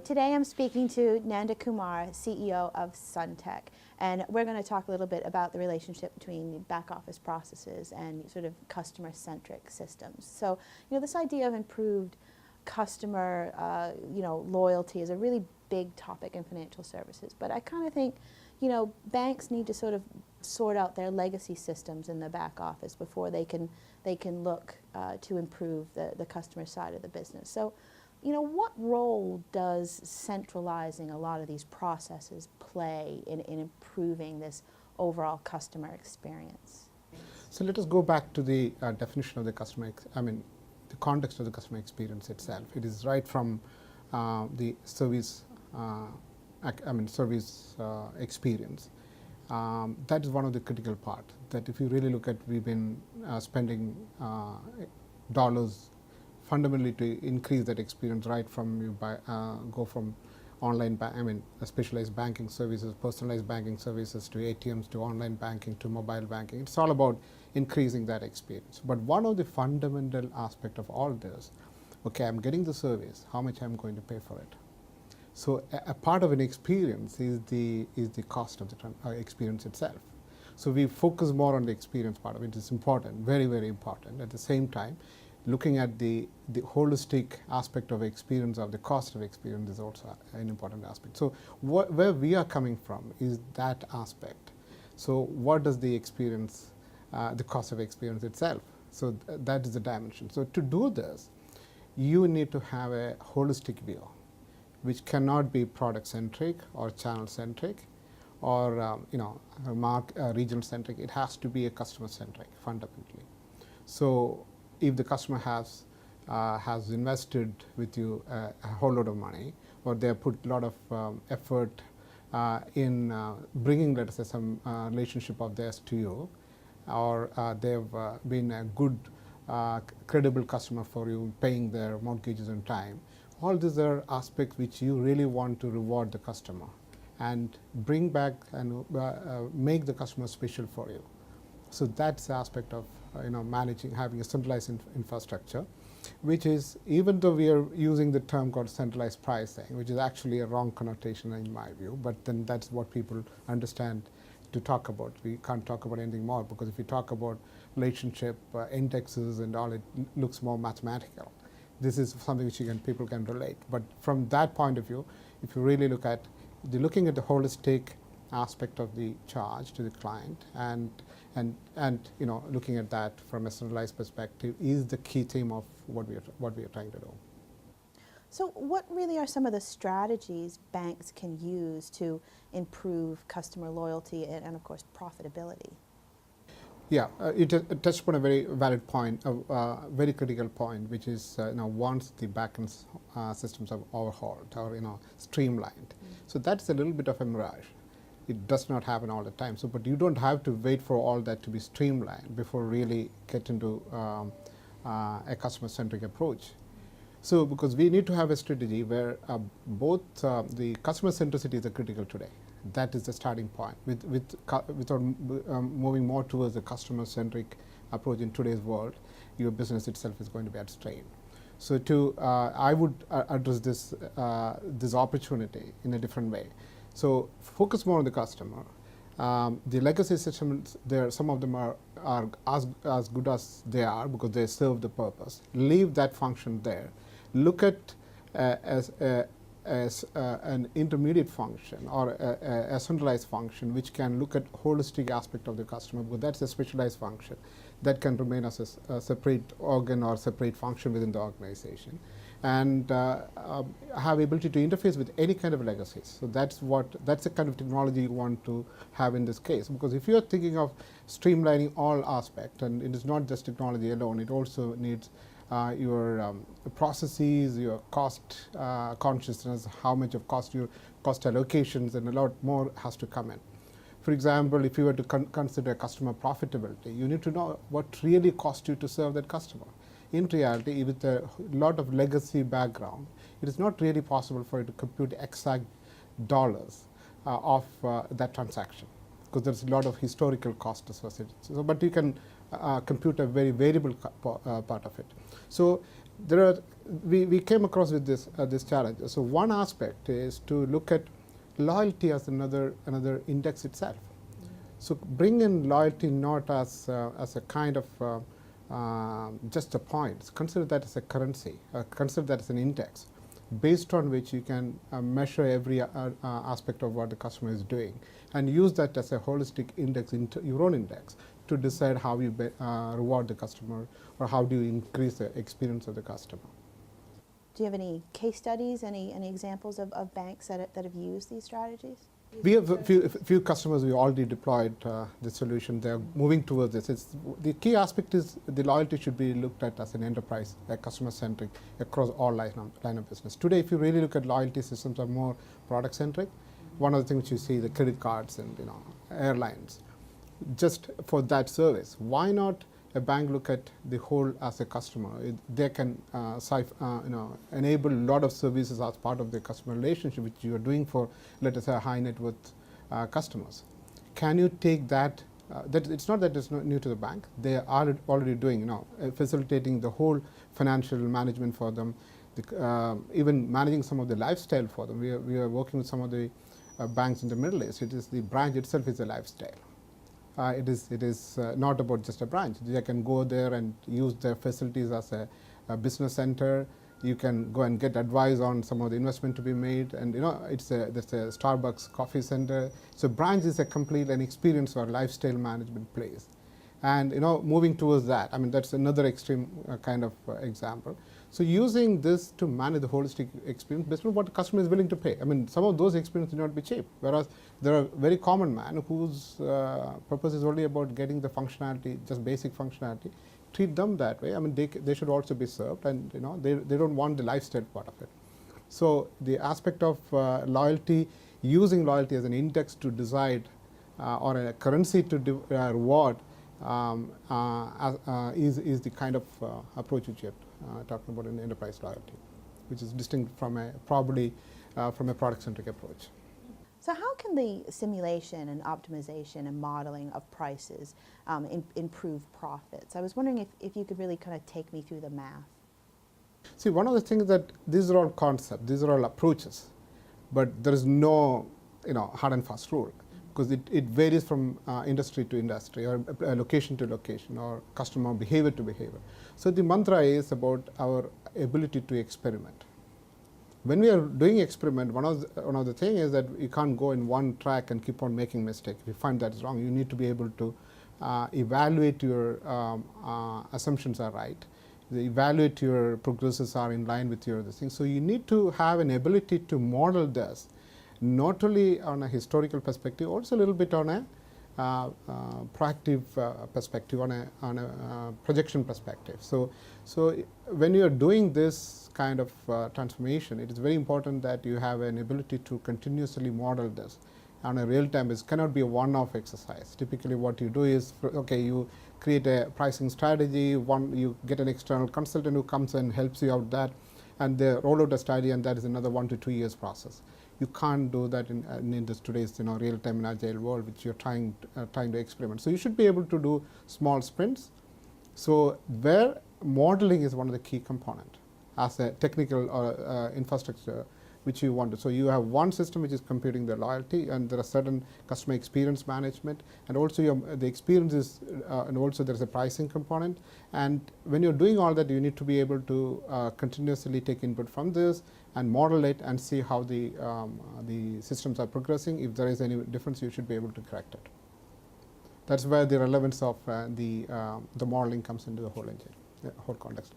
today I'm speaking to Nanda Kumar, CEO of Suntec, and we're going to talk a little bit about the relationship between back office processes and sort of customer-centric systems. So, this idea of improved customer, loyalty is a really big topic in financial services. But I kind of think, banks need to sort of sort out their legacy systems in the back office before they can look to improve the customer side of the business. So, what role does centralizing a lot of these processes play in improving this overall customer experience? So let us go back to the definition of the the context of the customer experience itself. It is right from the service, experience. That is one of the critical part. That if you really look at, we've been spending dollars fundamentally to increase that experience, right from you go from online, specialized banking services, personalized banking services, to ATMs, to online banking, to mobile banking. It's all about increasing that experience. But one of the fundamental aspect of all this, okay, I'm getting the service, how much I'm going to pay for it. So a part of an experience is the cost of the experience itself. So we focus more on the experience part of it. It's important, very, very important. At the same time, looking at the holistic aspect of experience, of the cost of experience, is also an important aspect. So where we are coming from is that aspect. So what does the experience, the cost of experience itself? So that is the dimension. So to do this, you need to have a holistic view, which cannot be product centric or channel centric or region centric. It has to be a customer centric fundamentally. So if the customer has invested with you a whole lot of money, or they have put a lot of effort in bringing, let us say, some relationship of theirs to you, or they've been a good, credible customer for you, paying their mortgages on time, all these are aspects which you really want to reward the customer and bring back and make the customer special for you. So that's the aspect of managing, having a centralized infrastructure, which is, even though we are using the term called centralized pricing, which is actually a wrong connotation in my view, but then that's what people understand to talk about. We can't talk about anything more, because if we talk about relationship indexes and all, it looks more mathematical. This is something which people can relate. But from that point of view, if you really looking at the holistic aspect of the charge to the client, and looking at that from a centralized perspective is the key theme of what we are trying to do. So what really are some of the strategies banks can use to improve customer loyalty and of course profitability? Yeah, you touched upon a very valid point, a very critical point, which is once the backend systems are overhauled or streamlined. So that's a little bit of a mirage. It does not happen all the time. So, but you don't have to wait for all that to be streamlined before really get into a customer-centric approach. So, because we need to have a strategy where both the customer centricity is critical today. That is the starting point. Without moving more towards a customer-centric approach in today's world, your business itself is going to be at strain. So, I would address this opportunity in a different way. So focus more on the customer. The legacy systems, some of them are as good as they are because they serve the purpose. Leave that function there. Look at as an intermediate function or a centralized function which can look at holistic aspect of the customer, because that's a specialized function that can remain as a separate organ or separate function within the organization, and have ability to interface with any kind of legacies. So that's the kind of technology you want to have in this case, because if you are thinking of streamlining all aspects, and it is not just technology alone, it also needs your processes, your cost consciousness, how much of cost allocations, and a lot more has to come in. For example, if you were to consider customer profitability, you need to know what really costs you to serve that customer. In reality, with a lot of legacy background, it is not really possible for you to compute exact dollars of that transaction, because there's a lot of historical cost associated. So, but you can compute a very variable part of it. So we came across with this challenge. So one aspect is to look at loyalty as another index itself. So bring in loyalty not as a kind of just a point. Consider that as a currency. Consider that as an index, based on which you can measure every aspect of what the customer is doing, and use that as a holistic index into your own index to decide how you reward the customer, or how do you increase the experience of the customer. Do you have any case studies, any examples of banks that have used these strategies? We have a few customers we already deployed the solution. They are moving towards this. The key aspect is the loyalty should be looked at as an enterprise, customer-centric across all line of business. Today, if you really look at loyalty systems are more product-centric. One of the things you see, the credit cards and airlines, just for that service. Why not a bank look at the whole as a customer? They can enable a lot of services as part of the customer relationship, which you are doing for, let us say, high net worth customers. Can you take that? That it's not that it's not new to the bank. They are already doing, facilitating the whole financial management for them, even managing some of the lifestyle for them. We are working with some of the banks in the Middle East. It is the branch itself is a lifestyle. It is not about just a branch. They can go there and use their facilities as a business center. You can go and get advice on some of the investment to be made, and there's a Starbucks coffee center. So branch is a complete an experience for lifestyle management place, and moving towards that. I mean, that's another extreme kind of example. So using this to manage the holistic experience based on what the customer is willing to pay. I mean, some of those experiences do not be cheap, whereas there are very common man whose purpose is only about getting the functionality, just basic functionality. Treat them that way. I mean, they should also be served, and they don't want the lifestyle part of it. So the aspect of loyalty, using loyalty as an index to decide or a currency to reward is the kind of approach which you're talking about in enterprise loyalty, which is distinct from probably from a product-centric approach. So how can the simulation and optimization and modeling of prices improve profits? I was wondering if you could really kind of take me through the math. See, one of the things that these are all concepts, these are all approaches, but there is no hard and fast rule, because it varies from industry to industry, or location to location, or customer behavior to behavior. So the mantra is about our ability to experiment. When we are doing experiment, one of the things is that you can't go in one track and keep on making mistakes. If you find that is wrong, you need to be able to evaluate your assumptions are right, evaluate your progresses are in line with your other things. So you need to have an ability to model this, not only on a historical perspective, also a little bit on a proactive perspective, on a projection perspective. So when you are doing this kind of transformation, it is very important that you have an ability to continuously model this on a real time. It cannot be a one-off exercise. Typically what you do is, you create a pricing strategy, you get an external consultant who comes and helps you out that, and they roll out a strategy, and that is another 1 to 2 years process. You can't do that in this today's real-time and agile world, which you're trying to experiment. So you should be able to do small sprints. So where modeling is one of the key components as a technical or infrastructure which you want to. So you have one system which is computing the loyalty, and there are certain customer experience management, and also the experiences, and also there is a pricing component. And when you're doing all that, you need to be able to continuously take input from this and model it and see how the systems are progressing. If there is any difference, you should be able to correct it. That's where the relevance of the modeling comes into the whole engine, the whole context.